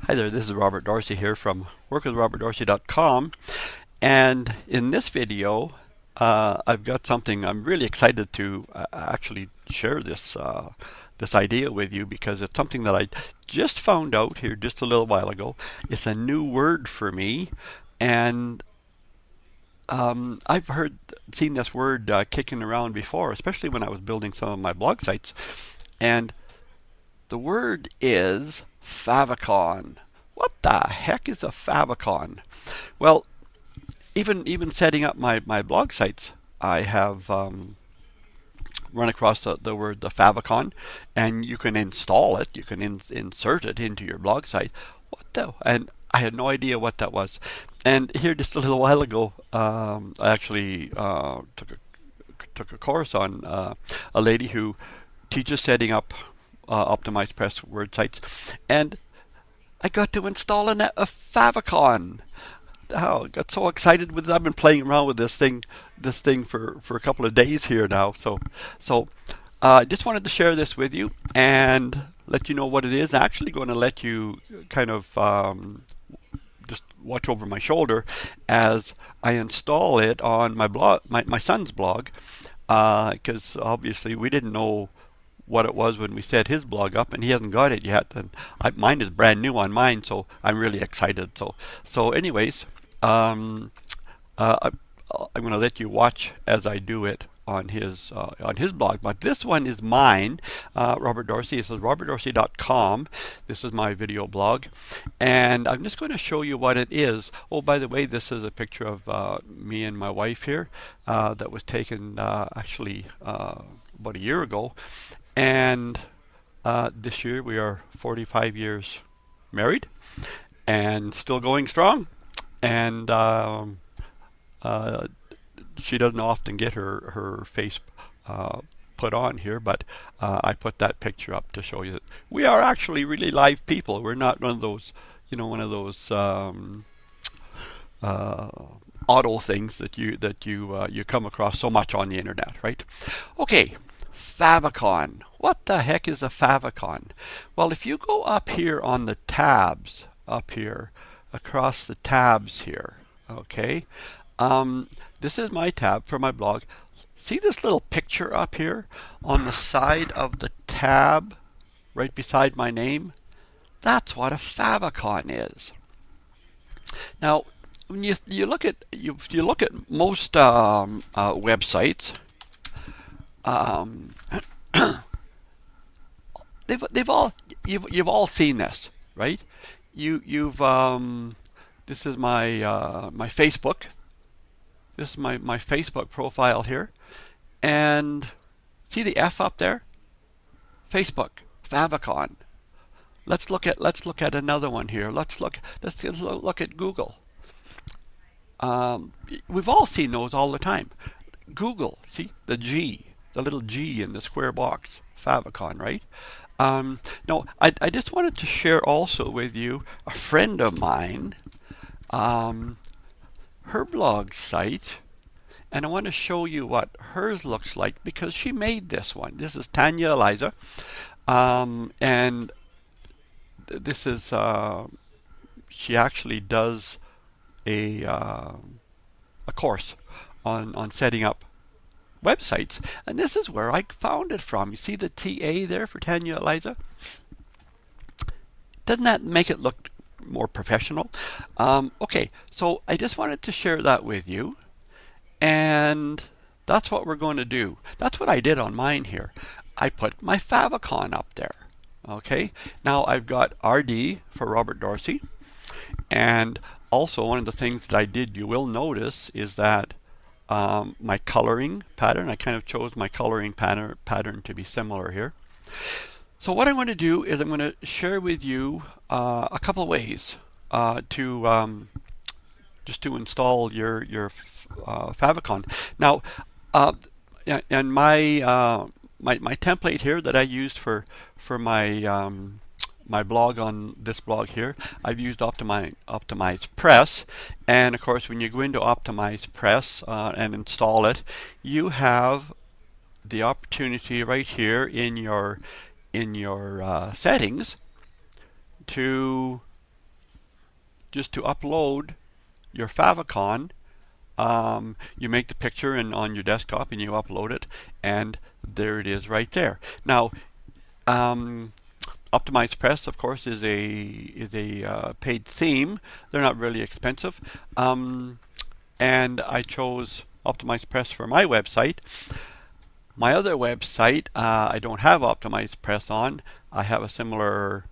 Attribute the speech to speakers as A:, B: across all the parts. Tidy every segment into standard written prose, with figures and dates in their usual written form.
A: Hi there, this is Robert Dorsey here from workwithrobertdorsey.com, and in this video I've got something I'm really excited to actually share this idea with you because it's something that I just found out here just a little while ago. It's a new word for me, and I've seen this word kicking around before, especially when I was building some of my blog sites, and the word is Favicon. What the heck is a favicon? Well, even setting up my blog sites, I have run across the word the favicon, and you can install it. You can insert it into your blog site. What the? And I had no idea what that was. And here, just a little while ago, I actually took a course on a lady who teaches setting up optimized press word sites, and I got to install a favicon. Oh, I got so excited with it. I've been playing around with this thing for a couple of days here now. So I just wanted to share this with you and let you know what it is. I'm actually going to let you kind of just watch over my shoulder as I install it on my blog, my son's blog, because obviously we didn't know what it was when we set his blog up, and he hasn't got it yet. And mine is brand new on mine, so I'm really excited. So anyways, I, I'm going to let you watch as I do it on his blog. But this one is mine, Robert Dorsey. This is robertdorsey.com. This is my video blog, and I'm just going to show you what it is. Oh, by the way, this is a picture of me and my wife here that was taken actually about a year ago. And this year we are 45 years married and still going strong. And she doesn't often get her face put on here, but I put that picture up to show you that we are actually really live people. We're not one of those, auto things that you come across so much on the internet, right? Okay. Favicon. What the heck is a favicon? Well, if you go up here on the tabs, up here, across the tabs here, okay, this is my tab for my blog. See this little picture up here on the side of the tab, right beside my name? That's what a favicon is. Now, when you look at most websites. You've all seen this, right? You've this is my Facebook. This is my Facebook profile here, and see the F up there? Facebook favicon. Let's look at another one here. Let's look at Google. We've all seen those all the time. Google, see the G. The little G in the square box, favicon, right? No, I just wanted to share also with you a friend of mine, her blog site, and I want to show you what hers looks like because she made this one. This is Tanya Eliza, and this is she actually does a course on setting up websites, and this is where I found it from. You see the TA there for Tanya Eliza? Doesn't that make it look more professional? Okay, so I just wanted to share that with you, and that's what we're going to do. That's what I did on mine here. I put my favicon up there. Okay, now I've got RD for Robert Dorsey, and also one of the things that I did, you will notice, is that my coloring pattern, I kind of chose my coloring pattern to be similar here. So what I'm going to do is I'm going to share with you a couple of ways to just to install your favicon. Now, and my template here that I used for my blog on this blog here, I've used Optimize Press, and of course when you go into Optimize Press and install it, you have the opportunity right here in your settings to just to upload your favicon. You make the picture on your desktop and you upload it, and there it is right there. Now, Optimize Press, of course, is a paid theme. They're not really expensive, and I chose Optimize Press for my website. My other website, I don't have Optimize Press on. I have a similar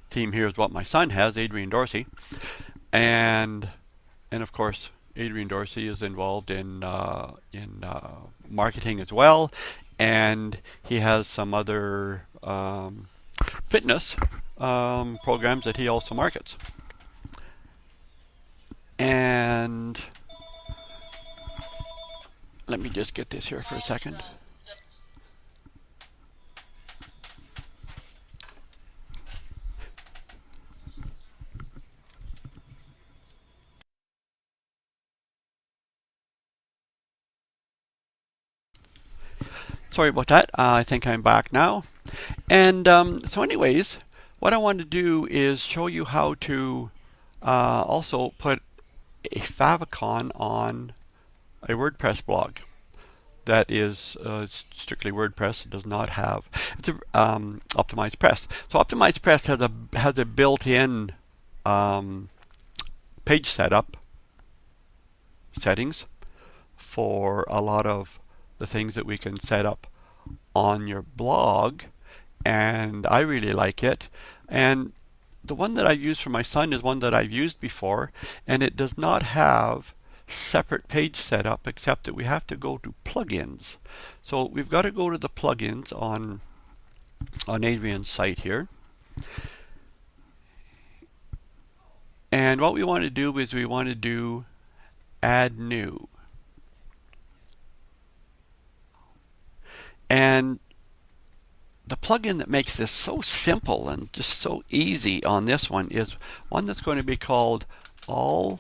A: theme here is what my son has, Adrian Dorsey, and of course Adrian Dorsey is involved in marketing as well, and he has some other fitness programs that he also markets. And let me just get this here for a second. Sorry about that. I think I'm back now. And so anyways, what I want to do is show you how to also put a favicon on a WordPress blog that is strictly WordPress. It does not have it's a, Optimized Press. So Optimized Press has a built-in page setup settings for a lot of the things that we can set up on your blog, and I really like it. And the one that I use for my son is one that I've used before, and it does not have separate page setup, except that we have to go to plugins. So we've got to go to the plugins on Adrian's site here. And what we want to do is we want to do add new. And the plugin that makes this so simple and just so easy on this one is one that's going to be called All-in-One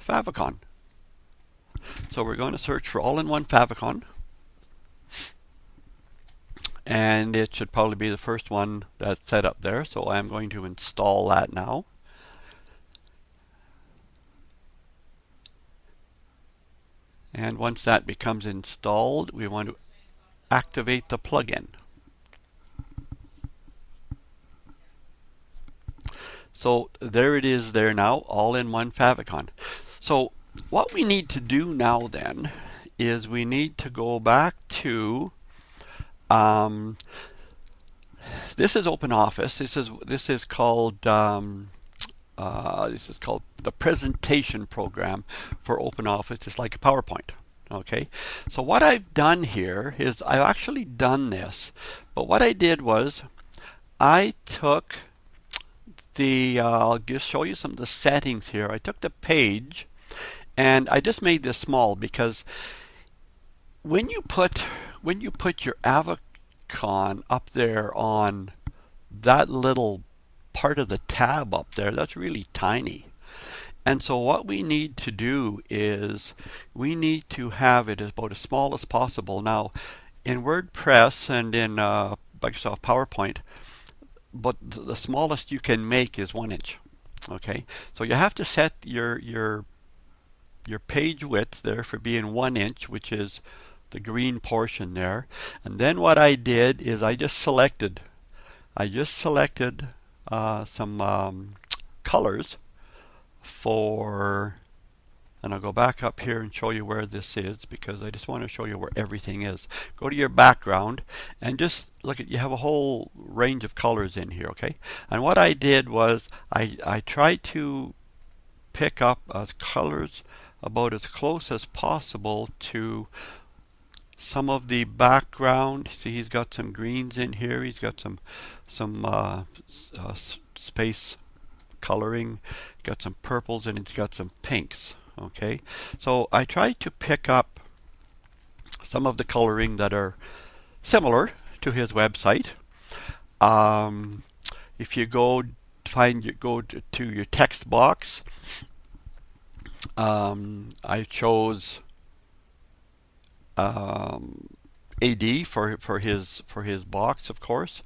A: Favicon. So we're going to search for All-in-One Favicon, and it should probably be the first one that's set up there. So I'm going to install that now. And once that becomes installed, we want to activate the plugin. So there it is there now, All-in-One Favicon. So what we need to do now then is we need to go back to this is OpenOffice. This is called the presentation program for OpenOffice. It's like a PowerPoint. Okay, so what I've done here is I've actually done this, but what I did was I took I'll just show you some of the settings here. I took the page and I just made this small, because when you put your Favicon up there on that little part of the tab up there, that's really tiny. And so what we need to do is we need to have it about as small as possible. Now, in WordPress and in Microsoft PowerPoint, but the smallest you can make is 1 inch. Okay, so you have to set your page width there for being 1 inch, which is the green portion there. And then what I did is I just selected some colors for, and I'll go back up here and show you where this is, because I just want to show you where everything is. Go to your background and just look at, you have a whole range of colors in here, okay? And what I did was I tried to pick up colors about as close as possible to some of the background. See, he's got some greens in here. He's got some space coloring. Got some purples, and it's got some pinks. Okay, so I tried to pick up some of the coloring that are similar to his website. If you go to your text box, I chose AD for his box, of course,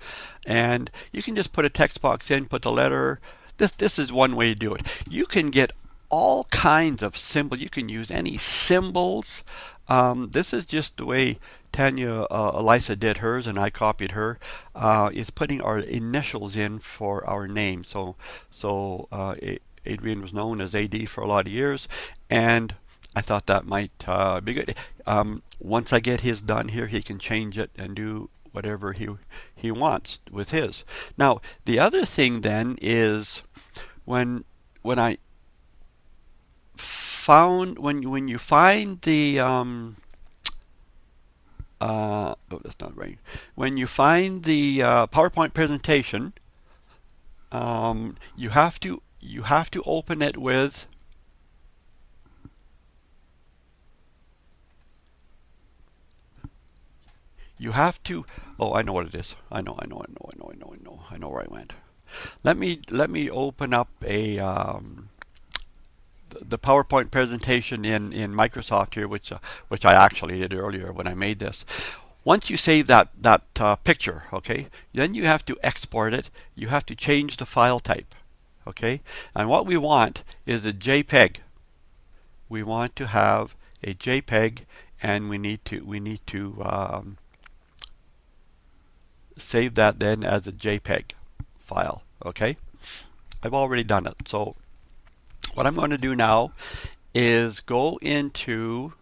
A: and you can just put a text box in, put the letter. This is one way to do it. You can get all kinds of symbols. You can use any symbols. This is just the way Tanya Elisa did hers, and I copied her. Is putting our initials in for our name. So Adrian was known as AD for a lot of years, and I thought that might be good. Once I get his done here, he can change it and do whatever he wants with his. Now, the other thing then is when I found when you find the oh, that's not right. When you find the PowerPoint presentation, you have to open it with you have to. Oh, I know what it is. I know where I went. Let me open up a the PowerPoint presentation in Microsoft here, which I actually did earlier when I made this. Once you save that picture, okay, then you have to export it. You have to change the file type, okay. And what we want is a JPEG. We want to have a JPEG, and we need to save that then as a JPEG file, okay. I've already done it. So what I'm going to do now is go into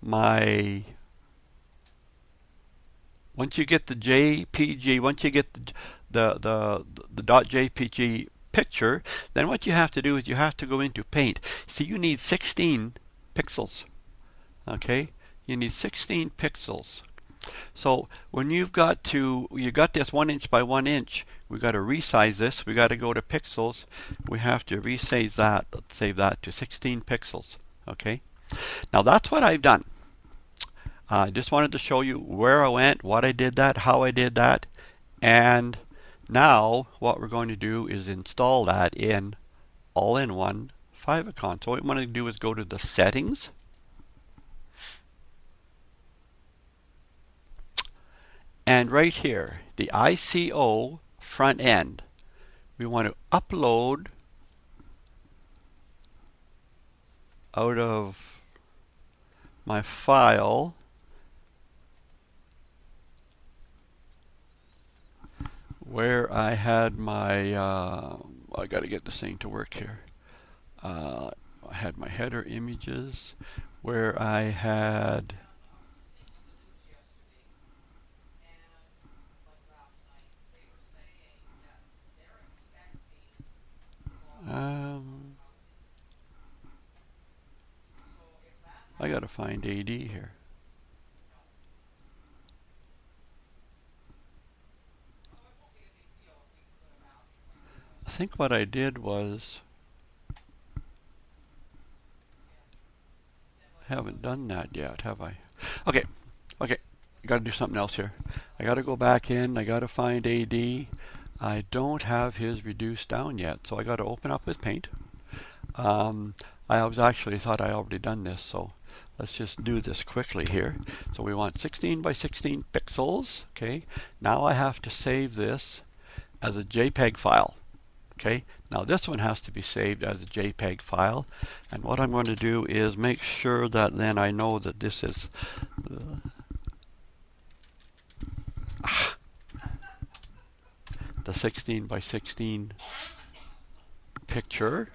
A: my, once you get the JPG, once you get the .jpg picture, then what you have to do is you have to go into Paint. See, you need 16 pixels, okay? You need 16 pixels. So when you got this 1 inch by 1 inch, we got to resize this. We got to go to pixels. We have to resize that. Let's save that to 16 pixels. Okay. Now that's what I've done. I just wanted to show you where I went, what I did that, how I did that, and now what we're going to do is install that in all-in-one Favicon. So what we want to do is go to the settings. And right here, the ICO front end, we want to upload out of my file where I had my, I got to get this thing to work here. I had my header images where I had I gotta find AD here. I think what I did was, I haven't done that yet, have I? Okay, gotta do something else here. I gotta go back in, I gotta find AD. I don't have his reduced down yet, so I gotta open up with Paint. I was actually thought I already done this, so let's just do this quickly here. So we want 16 by 16 pixels. Okay. Now I have to save this as a JPEG file. Okay. Now this one has to be saved as a JPEG file. And what I'm going to do is make sure that then I know that this is the 16 by 16 picture.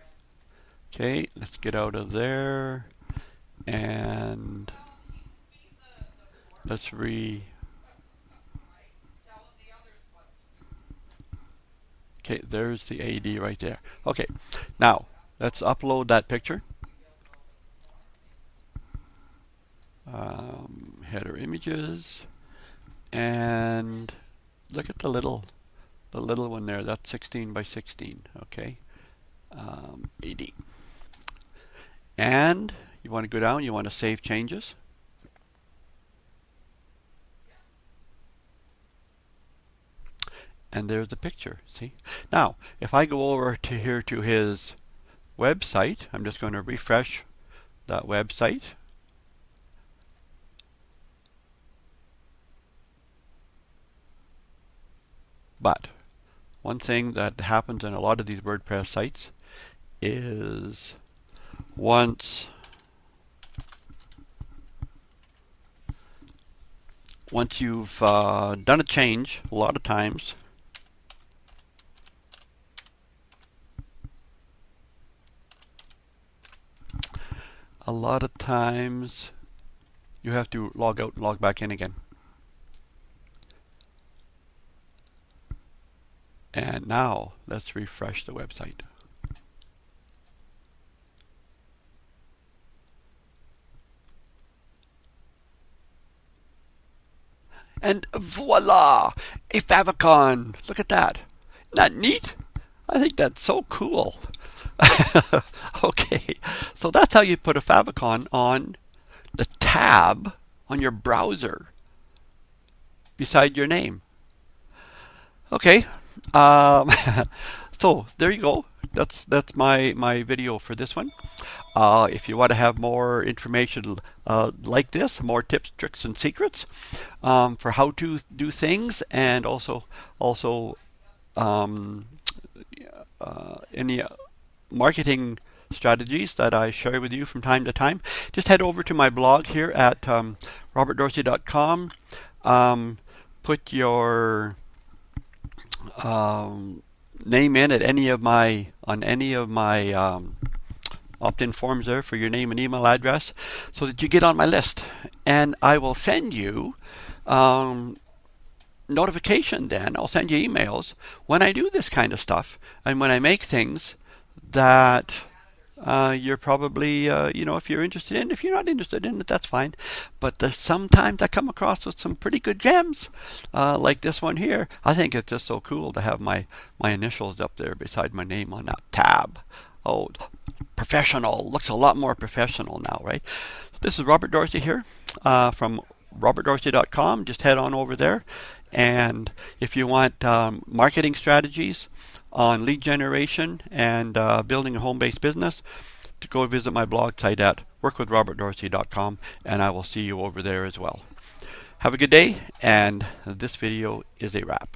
A: Okay, let's get out of there and let's okay, there's the AD right there. Okay, now let's upload that picture. Header images, and look at the little one there. That's 16 by 16. Okay, AD. And you want to go down, you want to save changes. And there's the picture, see? Now, if I go over to here to his website, I'm just going to refresh that website. But one thing that happens in a lot of these WordPress sites is once you've done a change, a lot of times you have to log out and log back in again. And now let's refresh the website. And voila! A favicon! Look at that. Isn't that neat? I think that's so cool. Okay, so that's how you put a favicon on the tab on your browser beside your name. Okay, so there you go. That's my video for this one. If you want to have more information like this, more tips, tricks, and secrets for how to do things, and also any marketing strategies that I share with you from time to time, just head over to my blog here at robertdorsey.com. Put your name in at any of my opt-in forms there for your name and email address, so that you get on my list, and I will send you notification. Then I'll send you emails when I do this kind of stuff, and when I make things that you're probably if you're interested in. If you're not interested in it, that's fine. But sometimes I come across with some pretty good gems, like this one here. I think it's just so cool to have my initials up there beside my name on that tab. Oh, professional. Looks a lot more professional now, right? This is Robert Dorsey here from robertdorsey.com. Just head on over there. And if you want marketing strategies on lead generation and building a home-based business, to go visit my blog site at workwithrobertdorsey.com, and I will see you over there as well. Have a good day, and this video is a wrap.